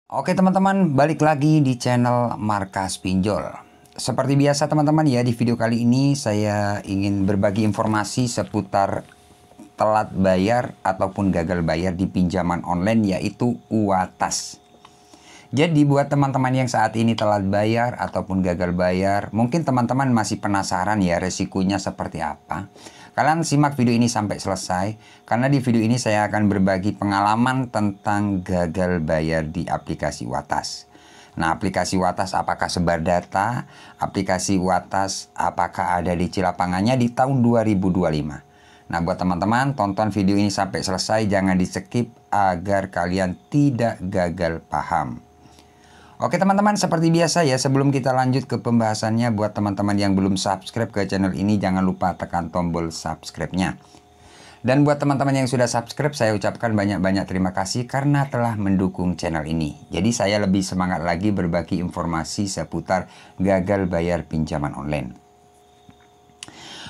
Oke teman-teman, balik lagi di channel Markas Pinjol. Seperti biasa teman-teman ya, di video kali ini saya ingin berbagi informasi seputar telat bayar ataupun gagal bayar di pinjaman online, yaitu UATAS. Jadi buat teman-teman yang saat ini telat bayar ataupun gagal bayar, mungkin teman-teman masih penasaran ya resikonya seperti apa. Kalian simak video ini sampai selesai, karena di video ini saya akan berbagi pengalaman tentang gagal bayar di aplikasi UATAS. Nah, aplikasi UATAS apakah sebar data? Aplikasi UATAS apakah ada di lapangannya di tahun 2025? Nah, buat teman-teman, tonton video ini sampai selesai, jangan di-skip agar kalian tidak gagal paham. Oke teman-teman, seperti biasa ya, sebelum kita lanjut ke pembahasannya, buat teman-teman yang belum subscribe ke channel ini, jangan lupa tekan tombol subscribe-nya. Dan buat teman-teman yang sudah subscribe, saya ucapkan banyak-banyak terima kasih karena telah mendukung channel ini. Jadi saya lebih semangat lagi berbagi informasi seputar gagal bayar pinjaman online.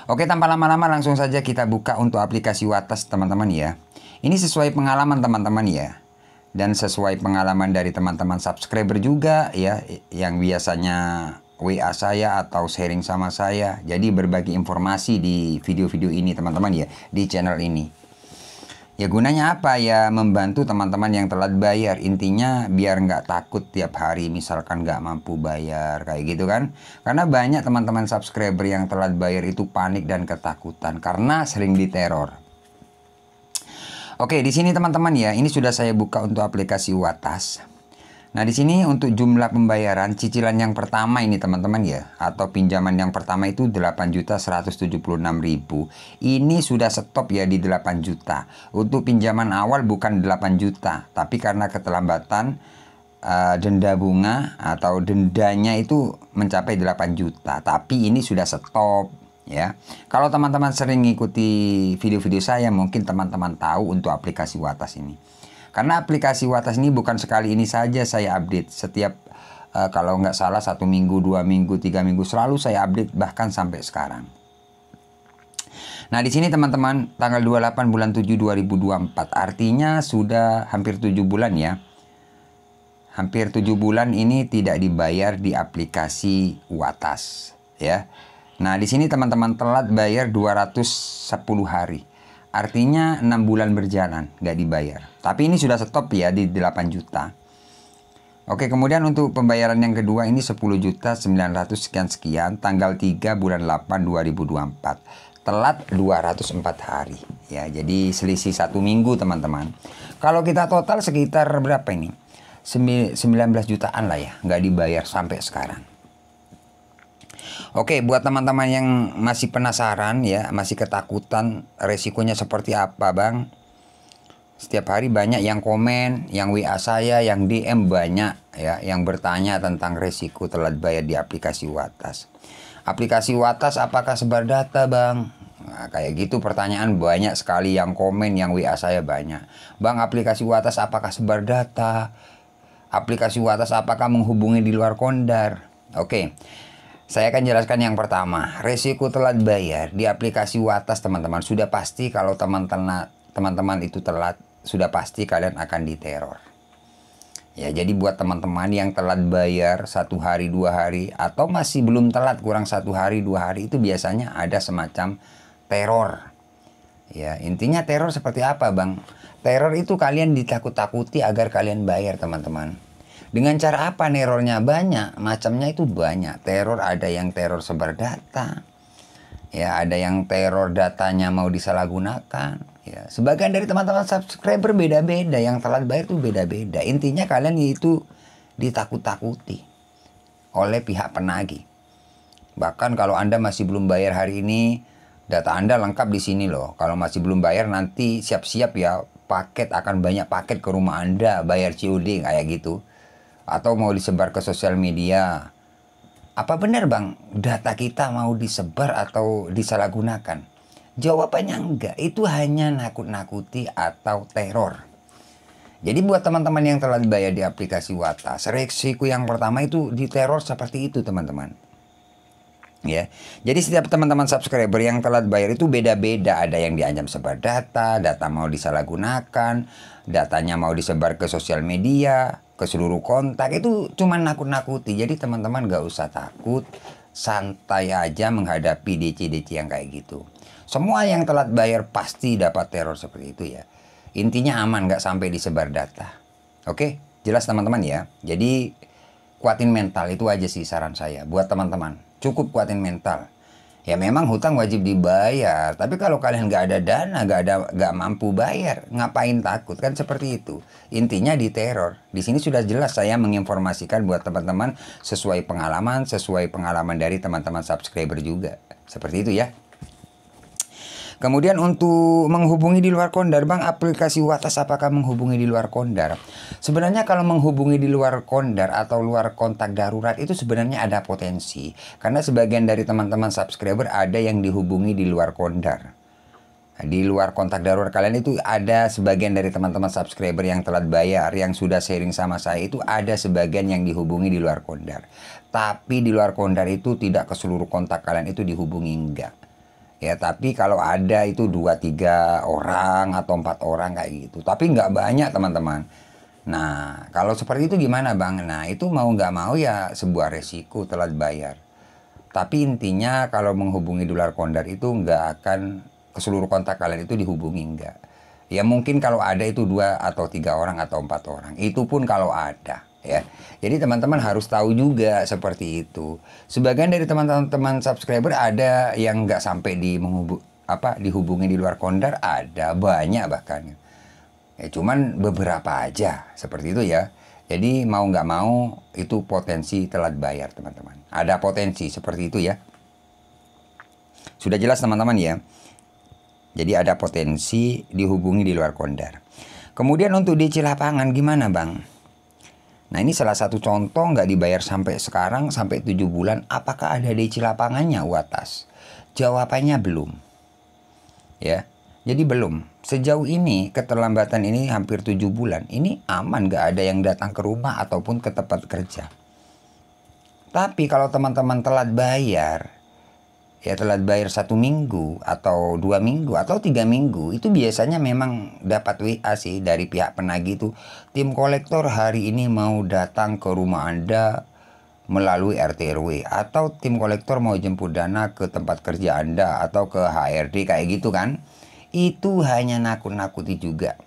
Oke, tanpa lama-lama langsung saja kita buka untuk aplikasi UATAS teman-teman ya. Ini sesuai pengalaman teman-teman ya. Dan sesuai pengalaman dari teman-teman subscriber juga ya, yang biasanya WA saya atau sharing sama saya. Jadi berbagi informasi di video-video ini teman-teman ya, di channel ini. Ya gunanya apa ya, membantu teman-teman yang telat bayar. Intinya biar nggak takut tiap hari misalkan nggak mampu bayar kayak gitu kan. Karena banyak teman-teman subscriber yang telat bayar itu panik dan ketakutan karena sering diteror. Oke, di sini teman-teman ya, ini sudah saya buka untuk aplikasi UATAS. Nah, di sini untuk jumlah pembayaran cicilan yang pertama ini teman-teman ya, atau pinjaman yang pertama itu 8.176.000. Ini sudah stop ya di 8 juta. Untuk pinjaman awal bukan 8 juta, tapi karena keterlambatan denda bunga atau dendanya itu mencapai 8 juta. Tapi ini sudah stop. Ya, kalau teman-teman sering mengikuti video-video saya, mungkin teman-teman tahu untuk aplikasi UATAS ini. Karena aplikasi UATAS ini bukan sekali ini saja saya update. Setiap kalau nggak salah 1 minggu, 2 minggu, 3 minggu selalu saya update, bahkan sampai sekarang. Nah, di sini teman-teman tanggal 28 bulan 7 2024, artinya sudah hampir 7 bulan ya. Hampir 7 bulan ini tidak dibayar di aplikasi UATAS ya. Nah, di sini teman-teman telat bayar 210 hari. Artinya 6 bulan berjalan nggak dibayar. Tapi ini sudah stop ya di 8 juta. Oke, kemudian untuk pembayaran yang kedua ini 10.900 sekian tanggal 3 bulan 8 2024. Telat 204 hari. Ya, jadi selisih 1 minggu teman-teman. Kalau kita total sekitar berapa ini? 19 jutaan lah ya, nggak dibayar sampai sekarang. Oke, buat teman-teman yang masih penasaran ya, masih ketakutan resikonya seperti apa bang? Setiap hari banyak yang komen, yang WA saya, yang DM banyak ya, yang bertanya tentang resiko telat bayar di aplikasi UATAS. Aplikasi UATAS apakah sebar data bang? Nah, kayak gitu pertanyaan banyak sekali yang komen, yang WA saya banyak. Bang, aplikasi UATAS apakah sebar data? Aplikasi UATAS apakah menghubungi di luar kondar? Oke. Saya akan jelaskan yang pertama, resiko telat bayar di aplikasi UATAS teman-teman. Sudah pasti kalau teman-teman itu telat, sudah pasti kalian akan diteror. Ya, jadi buat teman-teman yang telat bayar 1 hari, 2 hari, atau masih belum telat kurang 1 hari, 2 hari, itu biasanya ada semacam teror. Ya, intinya teror seperti apa bang? Teror itu kalian ditakut-takuti agar kalian bayar teman-teman. Dengan cara apa nerornya? Banyak, macamnya itu banyak. Teror ada yang teror sebar data. Ya, ada yang teror datanya mau disalahgunakan. Ya, sebagian dari teman-teman subscriber beda-beda, yang telat bayar itu beda-beda. Intinya kalian itu ditakut-takuti oleh pihak penagih. Bahkan kalau Anda masih belum bayar hari ini, data Anda lengkap di sini loh. Kalau masih belum bayar nanti siap-siap ya, paket akan banyak paket ke rumah Anda, bayar COD kayak gitu. Atau mau disebar ke sosial media. Apa benar bang, data kita mau disebar atau disalahgunakan? Jawabannya enggak, itu hanya nakut-nakuti atau teror. Jadi buat teman-teman yang telah bayar di aplikasi UATAS, resiko yang pertama itu diteror seperti itu teman-teman. Ya, jadi setiap teman-teman subscriber yang telat bayar itu beda-beda. Ada yang diancam sebar data, data mau disalahgunakan, datanya mau disebar ke sosial media. ke seluruh kontak, itu cuma nakut-nakuti. Jadi teman-teman gak usah takut, santai aja menghadapi DC-DC yang kayak gitu. Semua yang telat bayar pasti dapat teror seperti itu ya. Intinya aman, gak sampai disebar data. Oke, jelas teman-teman ya. Jadi kuatin mental, itu aja sih saran saya buat teman-teman. Cukup kuatin mental. Ya memang hutang wajib dibayar, tapi kalau kalian nggak ada dana, nggak mampu bayar, ngapain takut, kan seperti itu. Intinya di teror. Di sini sudah jelas saya menginformasikan buat teman-teman sesuai pengalaman dari teman-teman subscriber juga. Seperti itu ya. Kemudian untuk menghubungi di luar Kondar, Bang, aplikasi Watas apakah menghubungi di luar Kondar? Sebenarnya kalau menghubungi di luar Kondar atau luar kontak darurat itu sebenarnya ada potensi. Karena sebagian dari teman-teman subscriber ada yang dihubungi di luar Kondar. Di luar kontak darurat kalian itu ada sebagian dari teman-teman subscriber yang telat bayar, yang sudah sharing sama saya itu ada sebagian yang dihubungi di luar Kondar. Tapi di luar Kondar itu tidak ke seluruh kontak kalian itu dihubungi, enggak. Ya, tapi kalau ada itu 2-3 orang atau 4 orang kayak gitu. Tapi nggak banyak teman-teman. Nah, kalau seperti itu gimana Bang? Nah, itu mau nggak mau ya sebuah resiko telat bayar. Tapi intinya kalau menghubungi di luar Kondar itu nggak akan ke seluruh kontak kalian itu dihubungi, nggak. Ya mungkin kalau ada itu 2 atau 3 orang atau 4 orang. Itu pun kalau ada. Ya, jadi teman-teman harus tahu juga seperti itu. Sebagian dari teman-teman subscriber ada yang nggak sampai dihubungi di luar Kondar, ada banyak bahkan. Ya, cuman beberapa aja seperti itu ya. Jadi mau nggak mau itu potensi telat bayar teman-teman. Ada potensi seperti itu ya. Sudah jelas teman-teman ya. Jadi ada potensi dihubungi di luar Kondar. Kemudian untuk DC lapangan gimana Bang? Nah ini salah satu contoh nggak dibayar sampai sekarang, sampai 7 bulan. Apakah ada DC lapangannya Watas? Jawabannya belum. Ya, jadi belum. Sejauh ini keterlambatan ini hampir 7 bulan. Ini aman, nggak ada yang datang ke rumah ataupun ke tempat kerja. Tapi kalau teman-teman telat bayar, ya telat bayar 1 minggu atau 2 minggu atau 3 minggu, itu biasanya memang dapat WA sih dari pihak penagih itu, tim kolektor hari ini mau datang ke rumah Anda melalui RT RW, atau tim kolektor mau jemput dana ke tempat kerja Anda atau ke HRD kayak gitu kan. Itu hanya nakut-nakuti juga.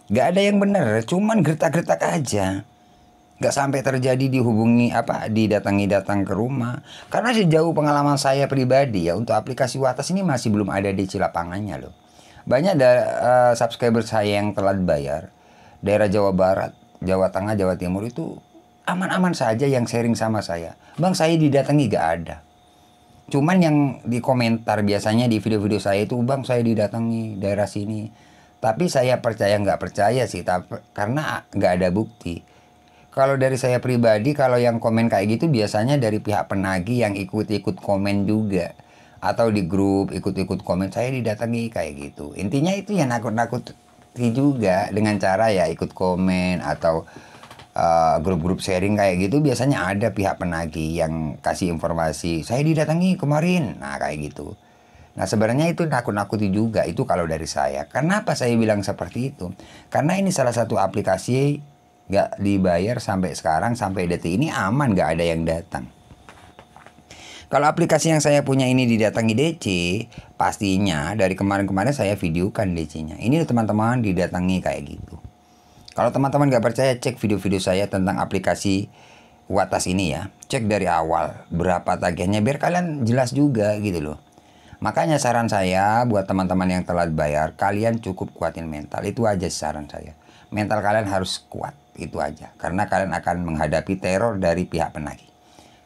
Gak ada yang bener, cuman gertak-gertak aja. Gak sampai terjadi dihubungi datang ke rumah. Karena sejauh pengalaman saya pribadi ya, untuk aplikasi Watas ini masih belum ada DC lapangannya loh. Banyak subscriber saya yang telat bayar daerah Jawa Barat, Jawa Tengah, Jawa Timur itu aman-aman saja yang sharing sama saya. Bang, saya didatangi, gak ada. Cuman yang di komentar biasanya di video-video saya itu, Bang, saya didatangi daerah sini. Tapi saya percaya nggak percaya sih, karena nggak ada bukti. Kalau dari saya pribadi, kalau yang komen kayak gitu biasanya dari pihak penagih yang ikut-ikut komen juga. Atau di grup ikut-ikut komen, saya didatangi kayak gitu. Intinya itu ya nakut-nakuti juga dengan cara ya ikut komen atau grup-grup sharing kayak gitu. Biasanya ada pihak penagih yang kasih informasi, saya didatangi kemarin. Nah kayak gitu. Nah sebenarnya itu nakut-nakuti juga, itu kalau dari saya. Kenapa saya bilang seperti itu? Karena ini salah satu aplikasi nggak dibayar sampai sekarang, sampai detik ini aman, nggak ada yang datang. Kalau aplikasi yang saya punya ini didatangi DC, pastinya dari kemarin-kemarin saya videokan DC-nya. Ini teman-teman didatangi kayak gitu. Kalau teman-teman nggak percaya, cek video-video saya tentang aplikasi Watas ini ya. Cek dari awal berapa tagihannya biar kalian jelas juga gitu loh. Makanya saran saya buat teman-teman yang telat bayar, kalian cukup kuatin mental. Itu aja saran saya. Mental kalian harus kuat. Itu aja, karena kalian akan menghadapi teror dari pihak penagih.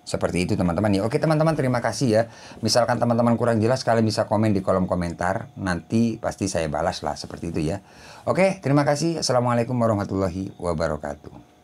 Seperti itu teman-teman ya. Oke teman-teman, terima kasih ya. Misalkan teman-teman kurang jelas, kalian bisa komen di kolom komentar. Nanti pasti saya balas lah, seperti itu ya. Oke, terima kasih. Assalamualaikum warahmatullahi wabarakatuh.